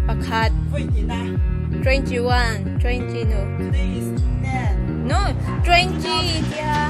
Pakat 21, 20 no. No, 20 dia.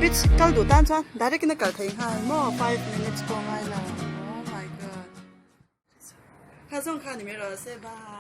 Bitch, câu đủ tan cho, đã đấy cái nó cởi thấy hai, more 5 minutes go ngay là, oh my god. Khá xong khá thì mới rồi, say bye.